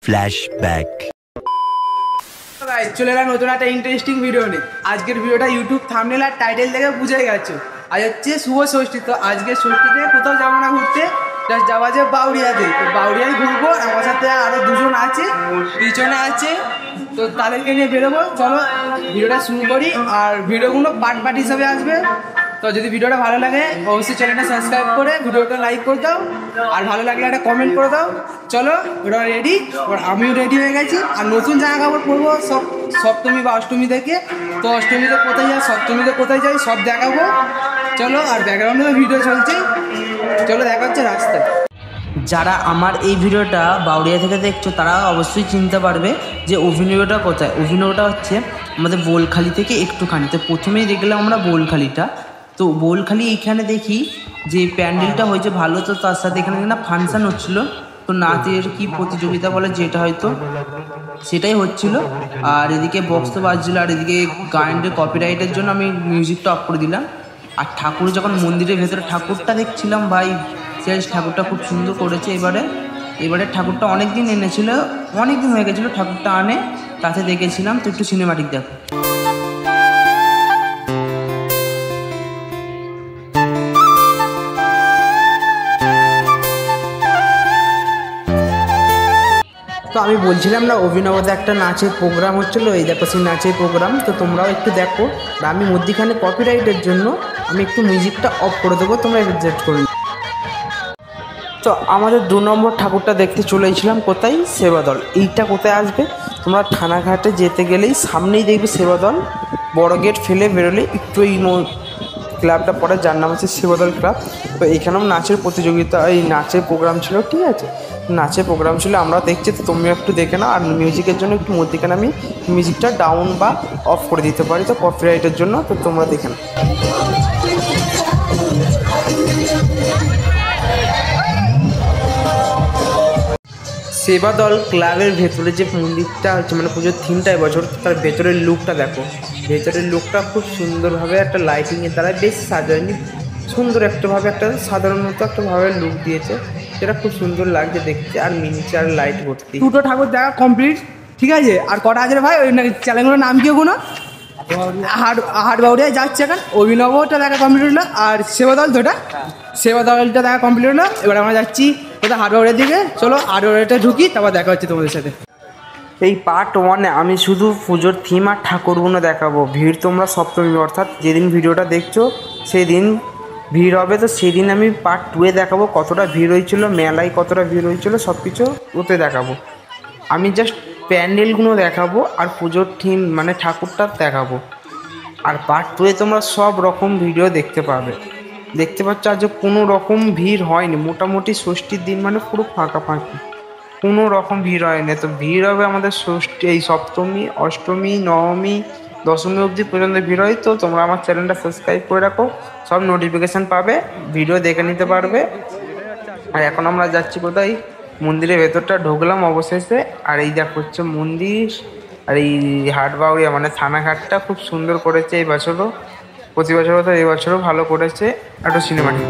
Flashback. চলে এলাম নতুন একটা ইন্টারেস্টিং ভিডিও নিয়ে। আজকের ভিডিওটা ইউটিউব থাম্বনেল আর টাইটেল দেখে বুঝে গেছো। আজ হচ্ছে শুভ ষষ্ঠী। তো আজকে ষষ্ঠীতে কোথাও যাবো না ঘুরতে, জাস্ট যাওয়া যায় বাউরিয়াতে। তো বাউরিয়ায় ঘুরবো, আমার সাথে আরও দুজন আছে, পিছনে আছে, তো তাদেরকে নিয়ে বেরোবো। চলো ভিডিওটা শুরু করি। আর ভিডিওগুলো পার্ট পার্ট হিসাবে আসবে। তো যদি ভিডিওটা ভালো লাগে অবশ্যই চ্যানেলটা সাবস্ক্রাইব করে ভিডিওটা লাইক করে দাও, আর ভালো লাগলে একটা কমেন্ট করে দাও। চলো ওটা রেডি, এবার আমিও রেডি হয়ে গেছি। আর নতুন জামা কাপড় পরবো সব সপ্তমী বা অষ্টমী থেকে। তো অষ্টমীতে কোথায় যাই, সপ্তমীতে কোথায় যাই সব দেখাবো। চলো, আর ব্যাকগ্রাউন্ডে ভিডিও চলছে, চলো দেখা হচ্ছে রাস্তায়। যারা আমার এই ভিডিওটা বাউরিয়া থেকে দেখছো তারা অবশ্যই চিনতে পারবে যে অভিনয়টা কোথায়। অভিনয়টা হচ্ছে আমাদের বোলখালি থেকে একটুখানি। তো প্রথমেই দেখলাম আমরা বোলখালিটা। তো বোলখালি এইখানে দেখি যে প্যান্ডেলটা হয়েছে ভালো, তো তার সাথে এখানে না ফাংশান হচ্ছিলো। তো নাচের কি প্রতিযোগিতা বলে যেটা হয়তো সেটাই হচ্ছিল। আর এদিকে বক্স তো বাজছিলো, আর এদিকে গানের কপিরাইটের জন্য আমি মিউজিকটা অফ করে দিলাম। আর ঠাকুর যখন মন্দিরের ভেতরে ঠাকুরটা দেখছিলাম, ভাই সেই ঠাকুরটা খুব সুন্দর করেছে। এবারে ঠাকুরটা অনেক দিন এনেছিল, অনেক দিন হয়ে গেছিলো ঠাকুরটা আনে, তাতে দেখেছিলাম। তো একটু সিনেমাটিক দেখো। তো আমি বলছিলাম না অভিনবতে একটা নাচের প্রোগ্রাম হচ্ছিলো, এই দেখো সেই নাচের প্রোগ্রাম। তো তোমরাও একটু দেখো। আর আমি মধ্যিখানে কপিরাইটের জন্য আমি একটু মিউজিকটা অফ করে দেবো, তোমরা অ্যাডজাস্ট করে। তো আমাদের 2 নম্বর ঠাকুরটা দেখতে চলেছিলাম কোথায়, সেবাদল। এইটা কোথায় আসবে, তোমরা থানাঘাটে যেতে গেলেই সামনেই দেখবে সেবাদল। বড় গেট ফেলে বেরোলে একটু এই ক্লাবটা পড়ে, যার নাম হচ্ছে সেবাদল ক্লাব। তো এখানেও নাচের প্রতিযোগিতা, এই নাচের প্রোগ্রাম ছিল, ঠিক আছে, নাচের প্রোগ্রাম ছিল, আমরা দেখছি। তো তুমিও একটু দেখে নাও। আর মিউজিকের জন্য একটু মধ্যিখানে আমি মিউজিকটা ডাউন বা অফ করে দিতে পারি, তো কপিরাইটের জন্য। তো তোমরা দেখে নাও। সেবাদল ক্লাবের ভেতরে যে মন্দিরটা হচ্ছে, মানে পুজোর থিমটা এবছর, তার ভেতরের লুকটা দেখো। ভেতরের লুকটা খুব সুন্দরভাবে একটা লাইটিংয়ের দ্বারা বেশ সাজায়নি, সুন্দর একটাভাবে একটা সাধারণত একটাভাবে লুক দিয়েছে, যেটা খুব সুন্দর লাগছে দেখতে। আর মিনিচে আর লাইট ভর্তি। 2টো ঠাকুর দেখা কমপ্লিট, ঠিক আছে। আর কটা আছে ভাই, ওই চ্যানেলগুলোর নাম কি ওগুলো? হাট বাউরিয়ায় যাচ্ছে এখন। অভিনবটা দেখা কমপ্লিট হলো, আর সেবাদল যেটা, সেবাদলটা দেখা কমপ্লিট হলো। এবার আমরা যাচ্ছি কোথায়, হাট বাউরিয়ার দিকে। চলো হাট বাউরিয়াটা ঢুকি, তারপর দেখা হচ্ছে তোমাদের সাথে। এই পার্ট 1-এ আমি শুধু পুজোর থিম আর ঠাকুরগুলো দেখাবো। ভিড় তোমরা সপ্তমী অর্থাৎ যেদিন ভিডিওটা দেখছো সেই দিন ভিড় হবে। তো সেদিন আমি পার্ট 2-এ দেখাবো কতটা ভিড় হয়েছিল, মেলায় কতটা ভিড় হয়েছিল, সব কিছু ওতে দেখাবো। আমি জাস্ট প্যান্ডেলগুলো দেখাবো আর পুজোর থিম মানে ঠাকুরটা দেখাবো। আর পার্ট 2-এ তোমরা সব রকম ভিডিও দেখতে পাবে। দেখতে পাচ্ছ আজ কোনো রকম ভিড় হয়নি, মোটামুটি ষষ্ঠীর দিন মানে পুরো ফাঁকা ফাঁকি, কোনো রকম ভিড় হয়নি। তো ভিড় হবে আমাদের ষষ্ঠী, এই সপ্তমী, অষ্টমী, নবমী, দশমী অবধি পর্যন্ত ভিড় হয়। তো তোমরা আমার চ্যানেলটা সাবস্ক্রাইব করে রাখো, সব নোটিফিকেশান পাবে, ভিডিও দেখে নিতে পারবে। আর এখন আমরা যাচ্ছি কোথায়, মন্দিরের ভেতরটা ঢুকলাম অবশেষে। আর এই দেখো হচ্ছে মন্দির। আর এই হাট বাউরিয়া মানে থানাঘাটটা খুব সুন্দর করেছে এই বছরও, প্রতি বছরও তো এই বছরও ভালো করেছে। একটা সিনেমাটিক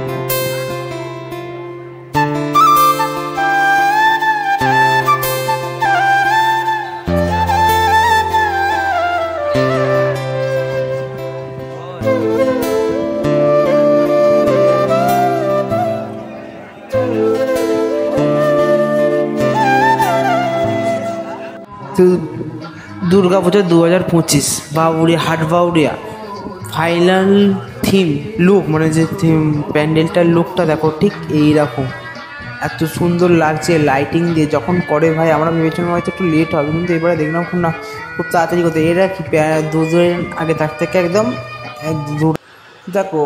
দুর্গা পুজো 2025 বাউরিয়া, হাট বাউরিয়া ফাইনাল থিম লুক, মানে যে থিম প্যান্ডেলটার লুকটা দেখো, ঠিক এইরকম এত সুন্দর লাগছে লাইটিং দিয়ে। যখন করে ভাই আমরা ভেবেছিলাম হয়তো একটু লেট হবে, কিন্তু এবারে দেখলাম খুব তাড়াতাড়ি করতে। এরা কি দুদিন আগে তার থেকে একদম দেখো।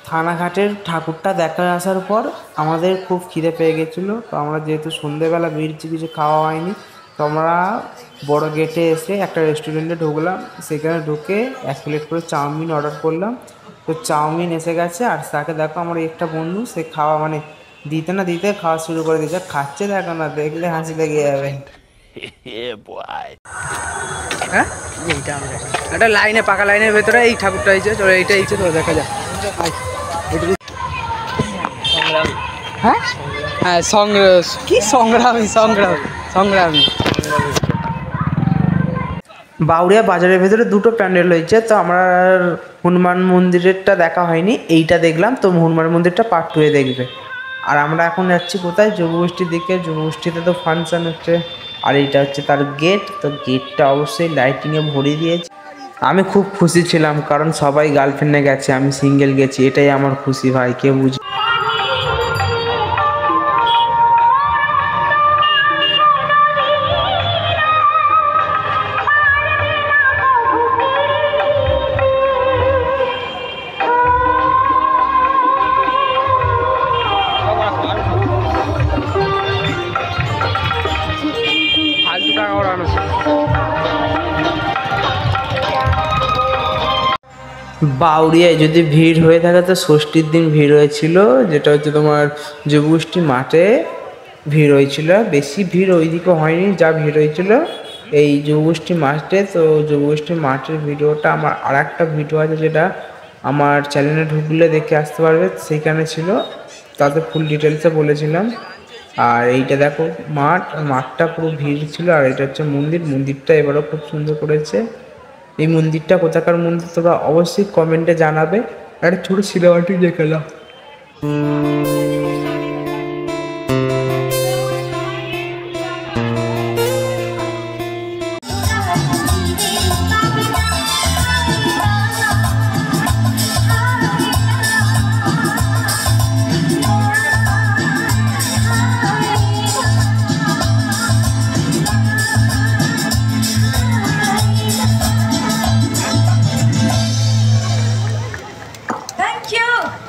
থানাঘাটের ঠাকুরটা দেখা আসার পর আমাদের খুব খিদে পেয়ে গেছিলো। তো আমরা যেহেতু সন্ধ্যেবেলা বেরিয়েছি, কিছু খাওয়া হয়নি, তো আমরা বড় গেটে এসে একটা রেস্টুরেন্টে ঢুকলাম। সেখানে ঢুকে 1 প্লেট করে চাউমিন অর্ডার করলাম। তো চাউমিন এসে গেছে, আর তাকে দেখো আমার একটা বন্ধু, সে খাওয়া মানে দিতে না দিতে খাওয়া শুরু করে দিয়েছে। খাচ্ছে দেখো না, দেখলে হাসি লেগে যাবে। হ্যাঁ এইটা আমরা একটা লাইনে পাকা লাইনের ভেতরে এই ঠাকুরটা হয়েছে, চলো এইটা হয়েছে তো দেখা যাক। হ্যাঁ হ্যাঁ কি সংগ্রামী সংগ্রামী সংগ্রামী। বাউরিয়া বাজারের ভেতরে দুটো প্যান্ডেল হয়েছে, তো আমার হনুমান মন্দিরেরটা দেখা হয়নি, এইটা দেখলাম। তো হনুমান মন্দিরটা পার্ট 2 দেখবে। আর আমরা এখন যাচ্ছি কোথায়, যুবগোষ্ঠীর দিকে। যুবগোষ্ঠীতে তো ফাংশন হচ্ছে, আর এইটা হচ্ছে তার গেট। তো গেটটা অবশ্যই লাইটিংয়ে ভরে দিয়েছে। আমি খুব খুশি ছিলাম, কারণ সবাই গার্লফ্রেন্ডে গেছে, আমি সিঙ্গেল গেছি, এটাই আমার খুশি ভাই, কেউ বুঝি। বাউরিয়ায় যদি ভিড় হয়ে থাকে তো ষষ্ঠীর দিন ভিড় হয়েছিল, যেটা হচ্ছে তোমার যুবগোষ্ঠী মাঠে ভিড় হয়েছিল। বেশি ভিড় ওইদিকে হয়নি, যা ভিড় হয়েছিল এই যুবগোষ্ঠী মাঠে। তো যুবগোষ্ঠী মাঠের ভিডিওটা আমার আর একটা ভিডিও আছে, যেটা আমার চ্যানেলে ঢুকলে দেখে আসতে পারবে, সেইখানে ছিল, তাতে ফুল ডিটেলসে বলেছিলাম। আর এইটা দেখো মাঠটা পুরো ভিড় ছিল। আর এটা হচ্ছে মন্দিরটা এবারও খুব সুন্দর করেছে। এই মন্দিরটা কোথাকার মন্দির তোমরা অবশ্যই কমেন্টে জানাবে। একটা ছোটো সিনেমাটি দেখে নাও।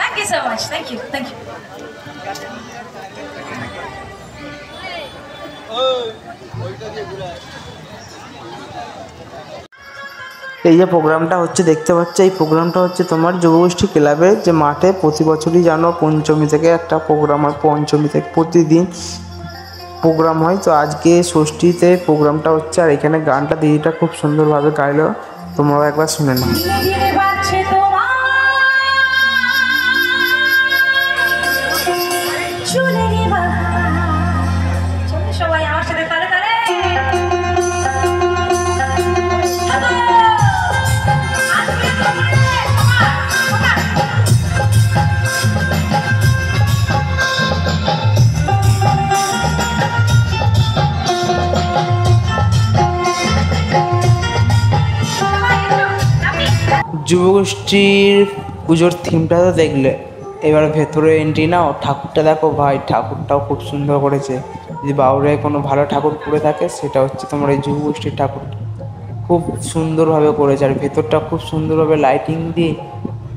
Thank you so much. Thank you. Thank you. এই যে প্রোগ্রামটা হচ্ছে দেখতে পাচ্ছ, এই প্রোগ্রামটা হচ্ছে তোমার যুবগোষ্ঠী ক্লাবের যে মাঠে প্রতি বছরই জানো পঞ্চমী থেকে একটা প্রোগ্রাম হয়, পঞ্চমী থেকে প্রতিদিন প্রোগ্রাম হয়। তো আজকে ষষ্ঠীতে প্রোগ্রামটা হচ্ছে, আর এখানে গানটা দিদিটা খুব সুন্দরভাবে গাইলো, তোমরাও একবার শুনে নাও। যুবগোষ্ঠীর পুজোর থিমটা তো দেখলে, এবার ভেতরে এন্ট্রি নাও। ঠাকুরটা দেখো ভাই, ঠাকুরটাও খুব সুন্দর করেছে। যদি বাউরিয়ায় কোনো ভালো ঠাকুর করে থাকে সেটা হচ্ছে তোমার এই যুবগোষ্ঠীর ঠাকুর, খুব সুন্দরভাবে করেছে। আর ভেতরটা খুব সুন্দরভাবে লাইটিং দিয়ে,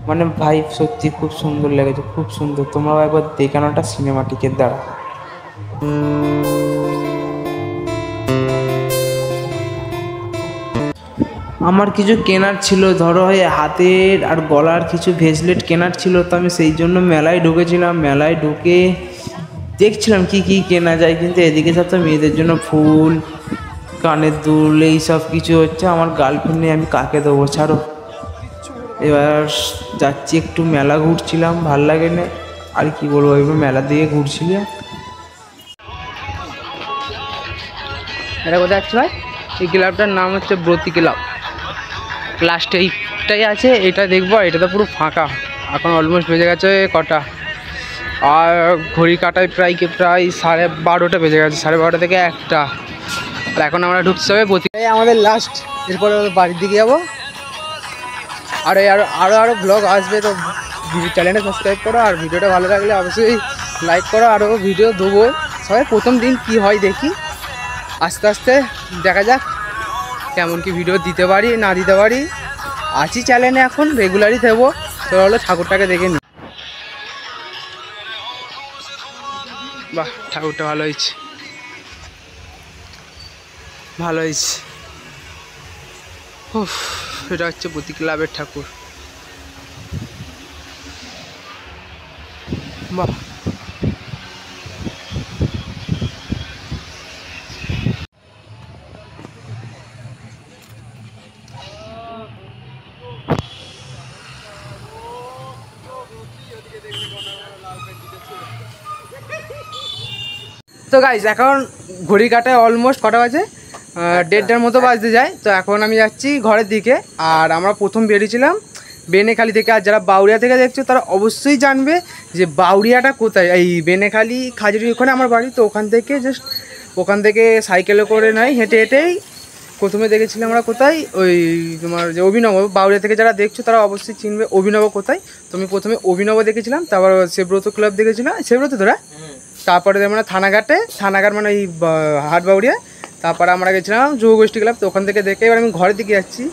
মানে ভাই সত্যি খুব সুন্দর লেগেছে, খুব সুন্দর। তোমরাও একবার দেখানোটা সিনেমাটিকের দ্বারা। আমার কিছু কেনার ছিল, ধরো হাতের আর গলার কিছু ব্রেসলেট কেনার ছিল। তো আমি সেই জন্য মেলায় ঢুকেছিলাম। মেলায় ঢুকে দেখছিলাম কি কি কেনা যায়, কিন্তু এদিকে সব তো মেয়েদের জন্য ফুল, কানের দুল, এই সব কিছু হচ্ছে। আমার গার্লফ্রেন্ড নিয়ে আমি কাকে দেবো, ছাড়ো। এবার যাচ্ছি একটু মেলা ঘুরছিলাম, ভাল লাগে না আর কি বলবো, এবার মেলা দিয়ে ঘুরছিলাম। এটা কোথায় যাচ্ছে ভাই? এই ক্লাবটার নাম হচ্ছে ব্রতী ক্লাব। লাস্ট এইটাই আছে, এটা দেখবো। এটা তো পুরো ফাঁকা, এখন অলমোস্ট বেজে গেছে কটা, আর ঘড়ি কাটায় প্রায় 12:30 বেজে গেছে, 12:30 থেকে 1টা। আর এখন আমরা ঢুকতে হবে ব্রতী, আমাদের লাস্ট। এরপরে বাড়ির দিকে যাবো। আর আরও ব্লগ আসবে, তো চ্যানেলটা সাবস্ক্রাইব করো। আর ভিডিওটা ভালো লাগলে অবশ্যই লাইক করো। আরও ভিডিও দেবো, সবাই প্রথম দিন কি হয় দেখি, আস্তে আস্তে দেখা যাক কেমন কি ভিডিও দিতে পারি না দিতে পারি। আছি চ্যানেলে, এখন রেগুলারই দেবো। তো হলো ঠাকুরটাকে দেখে নি। বাহ, ঠাকুরটা ভালো হয়েছে, ভালো হয়েছে। এটা হচ্ছে ব্রতী ক্লাবের ঠাকুর। বাহ, তো গাইজ এখন ঘড়ি কাটায় অলমোস্ট কটা বাজে, 1:30টার মতো বাজতে যায়। তো এখন আমি যাচ্ছি ঘরের দিকে। আর আমরা প্রথম বেরিয়েছিলাম বেনেখালি থেকে। আর যারা বাউরিয়া থেকে দেখছো তারা অবশ্যই জানবে যে বাউরিয়াটা কোথায়। এই বেনেখালি খাজুরি ওখানে আমার বাড়ি। তো ওখান থেকে সাইকেলে করে নয়, হেঁটে হেঁটেই প্রথমে দেখেছিলাম আমরা কোথায়, ওই তোমার যে অভিনব, বাউরিয়া থেকে যারা দেখছো তারা অবশ্যই চিনবে অভিনব কোথায়। তো আমি প্রথমে অভিনব দেখেছিলাম, তারপর সেব্রত ক্লাব দেখেছিলাম, সেব্রত তোরা, তারপরে মানে থানাঘাট মানে এই হাটবাউড়িয়া, তারপরে আমরা গেছিলাম যুবগোষ্ঠী ক্লাব। তো ওখান থেকে দেখে এবার আমি ঘরের দিকে যাচ্ছি।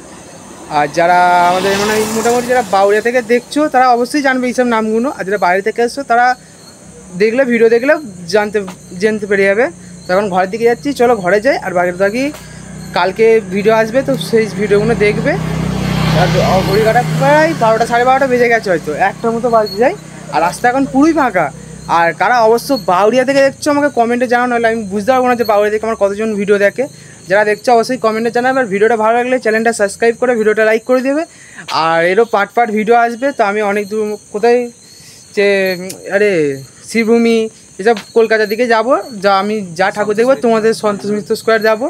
আর যারা আমাদের মানে মোটামুটি যারা বাউরিয়া থেকে দেখছো তারা অবশ্যই জানবে এইসব নামগুলো। আর যারা বাইরে থেকে এসছো তারা দেখলে, ভিডিও দেখলে জানতে পেরে যাবে। তখন ঘরের দিকে যাচ্ছি, চলো ঘরে যাই। আর বাকি কালকে ভিডিও আসবে, তো সেই ভিডিওগুলো দেখবে। আর ঘড়ি কাটা প্রায় 12টা 12:30 বেজে গেছে, হয়তো 1টার মতো বাজতে যায়। আর রাস্তা এখন পুরোই ফাঁকা। আর কারা অবশ্য বাউরিয়া থেকে দেখছো আমাকে কমেন্টে জানানো, হলে আমি বুঝতে পারবো না যে বাউরিয়া থেকে আমার কতজন ভিডিও দেখে। যারা দেখছো অবশ্যই কমেন্টে জানাবে। আর ভিডিওটা ভালো লাগলে চ্যানেলটা সাবস্ক্রাইব করে ভিডিওটা লাইক করে দেবে। আর এরও পার্ট ভিডিও আসবে। তো আমি অনেক দূর কোথায় যে শ্রীভূমি এসব কলকাতার দিকে যাব। আমি যা ঠাকুর দেখবো তোমাদের সন্তোষ মিত্র স্কোয়ার যাব,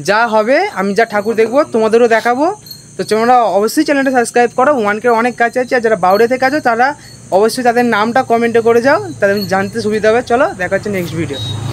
যা হবে আমি যা ঠাকুর দেখবো তোমাদেরও দেখাবো। তো তোমরা অবশ্যই চ্যানেলটা সাবস্ক্রাইব করো। 1K অনেক কাজ আছে। আর যারা বাউরিয়া থেকে আছো তারা অবশ্যই তাদের নামটা কমেন্টে করে যাও, তাদের জানতে সুবিধা হবে। চলো দেখা হচ্ছে নেক্সট ভিডিও।